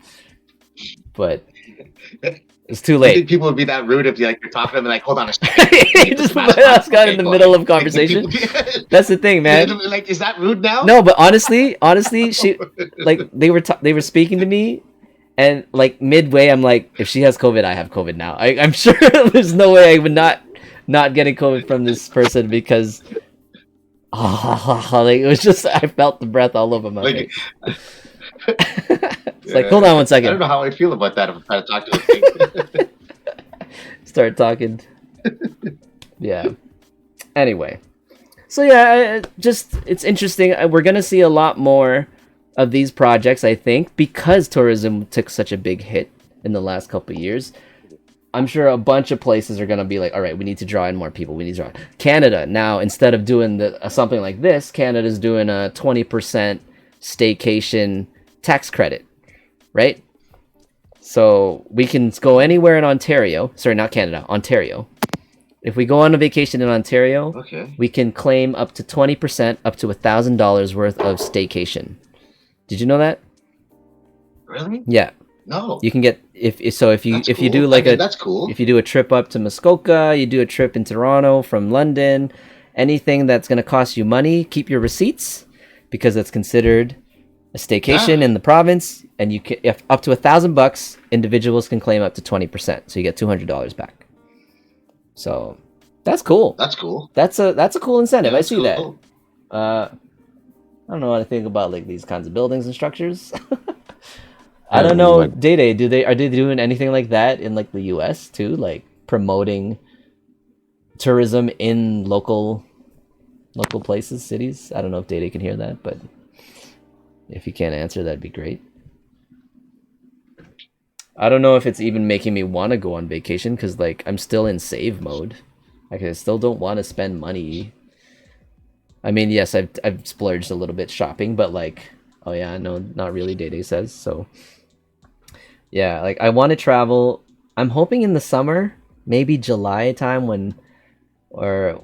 but it's too I late. think people would be that rude if you're talking to them like, hold on a second. You just put my mask on in the middle of conversation. That's the thing, man. Like, is that rude now? No, but honestly, she like they were speaking to me, and like midway, I'm like, if she has COVID, I have COVID now. I'm sure there's no way I would not getting COVID from this person because like it was just I felt the breath all over my face. It's like, hold on one second. I don't know how I feel about that if I'm trying to talk to a thing. Start talking. Yeah. Anyway. So yeah, it's interesting. We're going to see a lot more of these projects, I think, because tourism took such a big hit in the last couple of years. I'm sure a bunch of places are going to be like, all right, we need to draw in more people. We need to draw in. Canada, now, instead of doing something like this, Canada's doing a 20% staycation tax credit, right? So we can go anywhere in Ontario. Sorry, not Canada, Ontario. If we go on a vacation in Ontario, okay, we can claim up to 20%, up to $1,000 worth of staycation. Did you know that? Really? Yeah. No. You can get if you do like that's cool. If you do a trip up to Muskoka, you do a trip in Toronto from London, anything that's going to cost you money, keep your receipts because it's considered a staycation in the province, and you can if up to $1,000, individuals can claim up to 20%, so you get $200 back. So that's cool. That's cool. That's a cool incentive. Yeah, I see cool. that. I don't know what I think about like these kinds of buildings and structures. I don't know, like, Day are they doing anything like that in like the US too, like promoting tourism in local places, cities? I don't know if Day can hear that, but if you can't answer, that'd be great. I don't know if it's even making me want to go on vacation because like I'm still in save mode. Like I still don't want to spend money. I mean, yes, I've splurged a little bit shopping, but like, oh yeah, no, not really. Day says so. Yeah, like I want to travel. I'm hoping in the summer, maybe July time or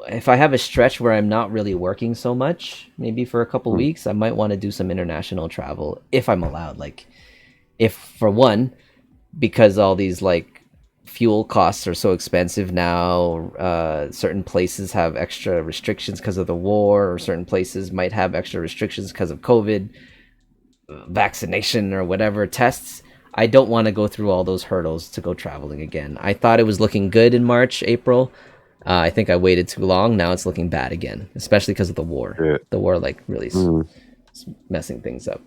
if I have a stretch where I'm not really working so much, maybe for a couple weeks, I might want to do some international travel if I'm allowed. Like, if for one, because all these like fuel costs are so expensive now, certain places have extra restrictions because of the war, or certain places might have extra restrictions because of COVID, vaccination or whatever tests. I don't want to go through all those hurdles to go traveling again. I thought it was looking good in March, April. I think I waited too long. Now it's looking bad again, especially because of the war. Yeah. The war like really messing things up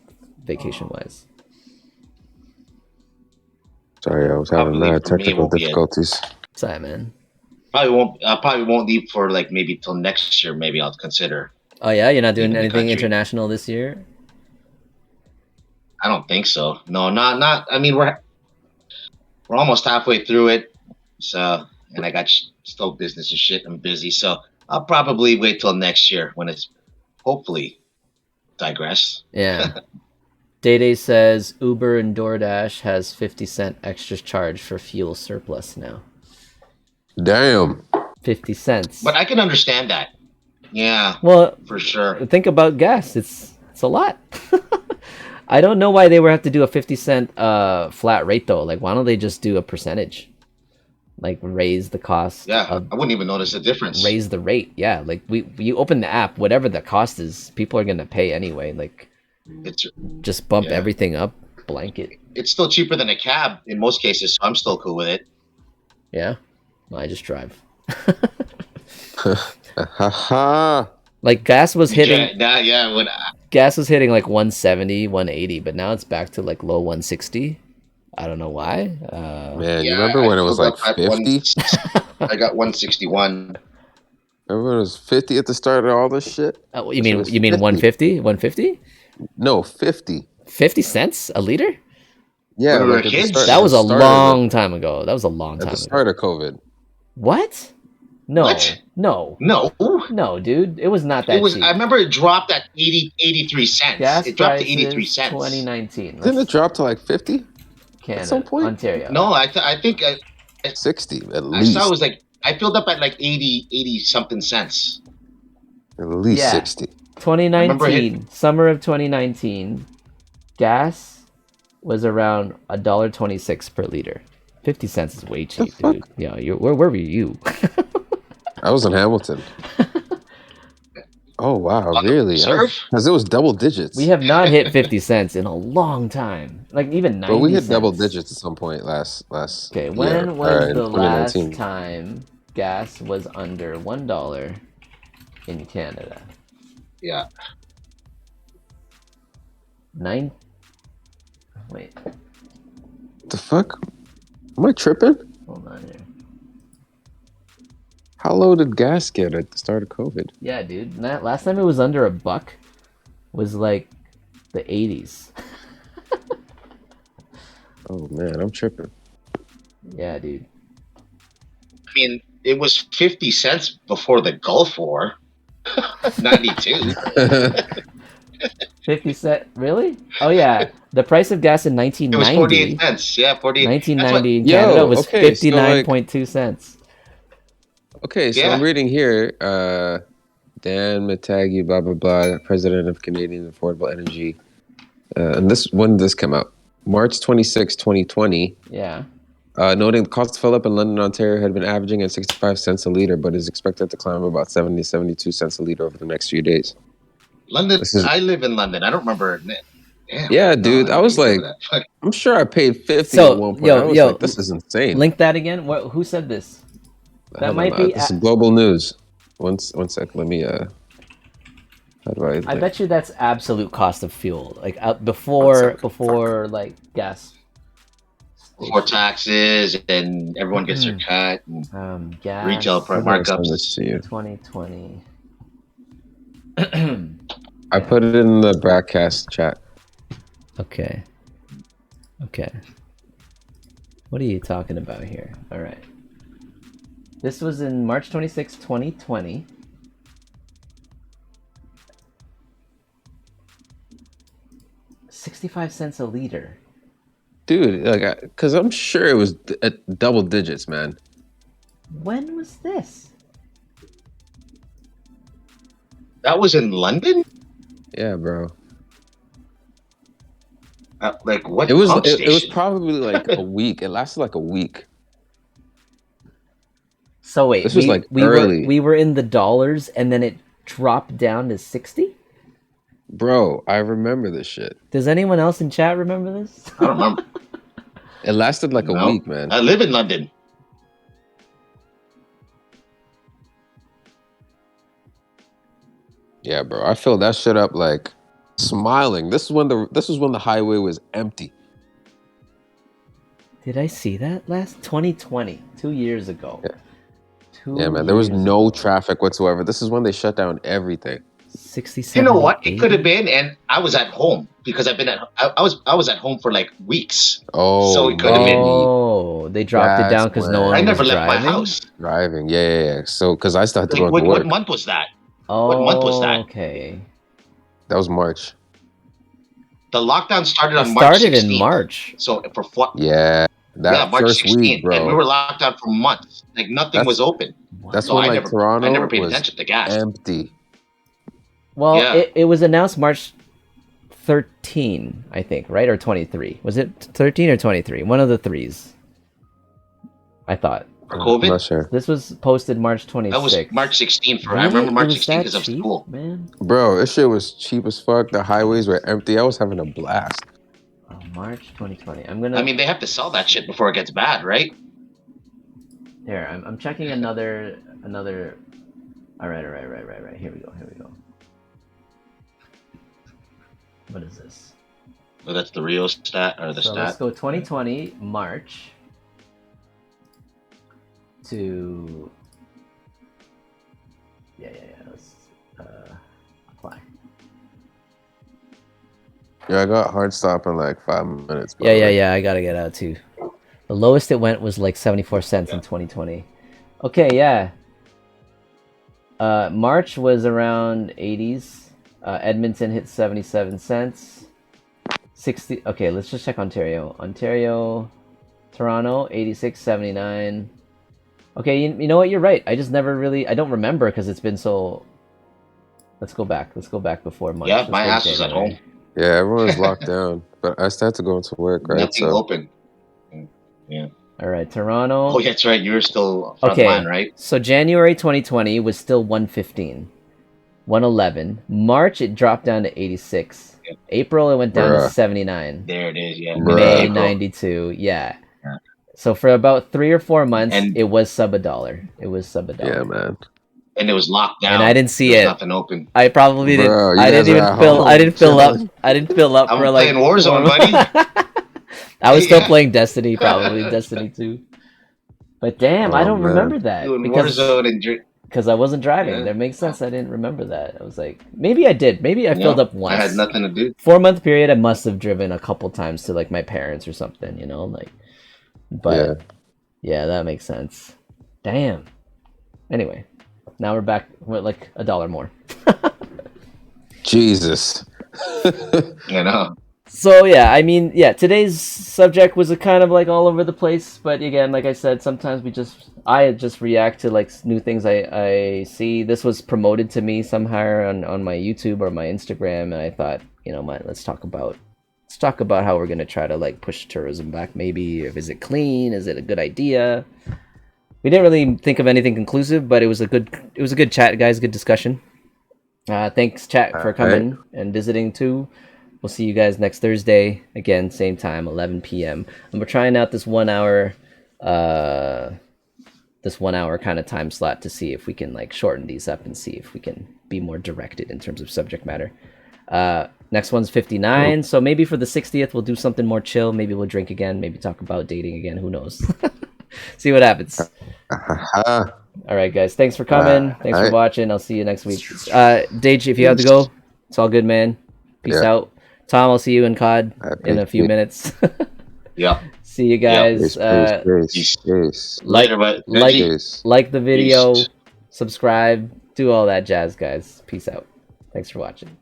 vacation-wise. Sorry, I was having Probably mad for me, it technical won't be difficulties. Sorry, man. Probably won't leave for like maybe till next year. Maybe I'll consider. Oh yeah, you're not doing leaving the anything country. international this year? I don't think so. No, not. I mean, we're almost halfway through it. So, and I got still business and shit. I'm busy, so I'll probably wait till next year when it's hopefully digress. Yeah. Day says Uber and DoorDash has 50-cent extra charge for fuel surplus now. Damn. 50 cents. But I can understand that. Yeah. Well, for sure. Think about gas. It's a lot. I don't know why they would have to do a 50-cent flat rate though. Like, why don't they just do a percentage? Like, raise the cost. Yeah, I wouldn't even notice the difference. Raise the rate. Yeah, like you open the app, whatever the cost is, people are gonna pay anyway. Like, just bump everything up, blanket. It's still cheaper than a cab in most cases, so I'm still cool with it. Yeah, well, I just drive. Haha. Like gas was hitting. Gas was hitting like 170, 180, but now it's back to like low 160. I don't know why. Man, you remember when it was like 50? I got 161. Remember it was 50 at the start of all this shit? You mean 150? 150? No, 50. 50 cents a liter? Yeah, When we were like at the kids? start. That at was the a start of long time ago. That was a long the, at time the ago. start of COVID. What? No. What? No. No. No, dude. It was not that It was. cheap. I remember it dropped at 83 cents. Gas It dropped to 83 prices cents. 2019. Didn't it drop to like 50 at some Canada, point? Ontario. No, I think 60 at I saw it least. was like I filled up at like 80 something cents. At least Yeah. 60. 2019, summer of 2019, gas was around $1.26 per liter. 50 cents is way cheap, fuck? dude. Yeah, where were you? I was in Hamilton. Oh wow, really? Reserve? Because it was double digits. We have not hit 50 cents in a long time. Like even 90 But we hit cents. double digits at some point last Okay, year. when was In the last 2019. time gas was under $1 in Canada? Yeah. Wait. The fuck? Am I tripping? Hold on here. How low did gas get at the start of COVID? Yeah, dude. Last time it was under $1 was like the 80s. Oh man, I'm tripping. Yeah, dude. I mean, it was 50 cents before the Gulf War. 92. 50 cent? Really? Oh yeah. The price of gas in It was 1990. 48 cents. Yeah, 48. 1990 in Yo, Canada was okay, so, like- 59.2 cents. Okay, so Yeah. I'm reading here. Dan Matagi, blah blah blah, president of Canadian Affordable Energy. And when did this come out? March 26, 2020. Yeah. Noting the cost to fill up in London, Ontario had been averaging at 65 cents a liter, but is expected to climb about 70 to 72 cents a liter over the next few days. London. This is- I live in London. I don't remember. Damn, Yeah, no, dude. I was like, remember that. Fuck. I'm sure I paid 50 So, at one point. yo, I was yo, like, this is insane. Link that again. Who said this? That Hold might on, be. this is global news. One sec. Let me. How do I bet you that's absolute cost of fuel. Like One before like gas. Before taxes and everyone gets their cut. And Gas. retail How do I send markups. this to you? 2020. I put it in the BrackCast chat. Okay. What are you talking about here? All right. This was in March 26, 2020. $0.65 a liter. Dude, like, because I'm sure it was at double digits, man. When was this? That was in London? Yeah, bro. Like what? It was pump it was station? probably like a week. It lasted like a week. So wait, This was like early. we were in the dollars and then it dropped down to 60? Bro, I remember this shit. Does anyone else in chat remember this? I don't remember. It lasted like a No. week, man. I live in London. Yeah, bro. I filled that shit up like smiling. This was when the highway was empty. Did I see that last 2020, 2 years ago? Yeah. Yeah, man. There was no traffic whatsoever. This is when they shut down everything. 67. You know what? It could have been, and I was at home because I was at home for like weeks. Oh, So it could have been. Oh, they dropped it down because no one I was never left driving? my house. Driving, yeah. So, because I still had to Like, go to work. what month was that? Oh, What month was that? Okay. That was March. The lockdown started on It March started 16th. in March. So for what? Yeah, that March first 16th, week, bro. and we were locked down for months. Like nothing was open. That's So when I like Toronto never paid was attention to gas. empty. Well, Yeah. it was announced March 13, I think, right? Or 23. Was it 13 or 23? One of the threes. I thought. For I'm COVID. not sure. This was posted March 26th. That was March 16th. I Really? remember It March was 16th that because of cheap, school. man. Bro, this shit was cheap as fuck. The highways were empty. I was having a blast. Oh, March 2020. I'm gonna. I mean, they have to sell that shit before it gets bad, right? Here, I'm checking another. All right. Here we go. What is this? So that's the real stat or the So stat. let's go 2020 March to. Yeah. Let's apply. Yeah, I got hard stop in like 5 minutes. By Yeah, the yeah, way. yeah. I gotta get out too. The lowest it went was like 74 cents in 2020. Okay, yeah. March was around 80s. Edmonton hit 77 cents. 60. Okay, let's just check Ontario. Ontario, Toronto, 86.79. Okay, you know what? You're right. I just never really. I don't remember because it's been so. Let's go back. Let's go back before March. Yeah, Let's my go ass was at January. home. Yeah, everyone's locked down, but I started to go into work, right? Nothing So open. Yeah. All right, Toronto. Oh, that's right. You're still front Okay, line, right? so January 2020 was still 115, 111. March it dropped down to 86. Yeah. April it went down to Bruh. 79. There it is. Yeah. May April. 92. Yeah. Yeah. So for about 3 or 4 months, And- it was sub $1. It was sub $1. yeah, man. And it was locked down. And I didn't see There was it. Nothing open. I probably didn't. Bro, you I didn't guys are even at fill. I home, didn't fill up. chilling. I didn't fill up I'm for like playing Warzone, 4 buddy. I was still Yeah. playing Destiny, probably Destiny 2. But damn, I Oh, don't man. remember that Doing because Warzone and I wasn't driving. Yeah. That makes sense. I didn't remember that. I was like, maybe I did. Maybe I filled up once. I had nothing to do. 4-month period, I must have driven a couple times to like my parents or something, you know, like. But yeah, that makes sense. Damn. Anyway, now we're back with like $1 more. Jesus. You know. So yeah, I mean, yeah, today's subject was a kind of like all over the place, but again, like I said, sometimes I just react to like new things I see. This was promoted to me somehow on my YouTube or my Instagram, and I thought, you know, let's talk about how we're gonna try to like push tourism back. Maybe is it clean? Is it a good idea? We didn't really think of anything conclusive, but it was a good chat, guys. Good discussion. Thanks, chat, for coming and visiting too. We'll see you guys next Thursday. Again, same time, 11 p.m. And we're trying out this 1 hour kind of time slot to see if we can like shorten these up and see if we can be more directed in terms of subject matter. Next one's 59. So maybe for the 60th, we'll do something more chill. Maybe we'll drink again. Maybe talk about dating again. Who knows? See what happens. All right, guys. Thanks for coming. Thanks for watching. I'll see you next week. Deji, if you have to go, it's all good, man. Peace out. Tom, I'll see you in COD in a few minutes. Yeah. See you guys. Peace. Later, but like the video, subscribe, do all that jazz, guys. Peace out. Thanks for watching.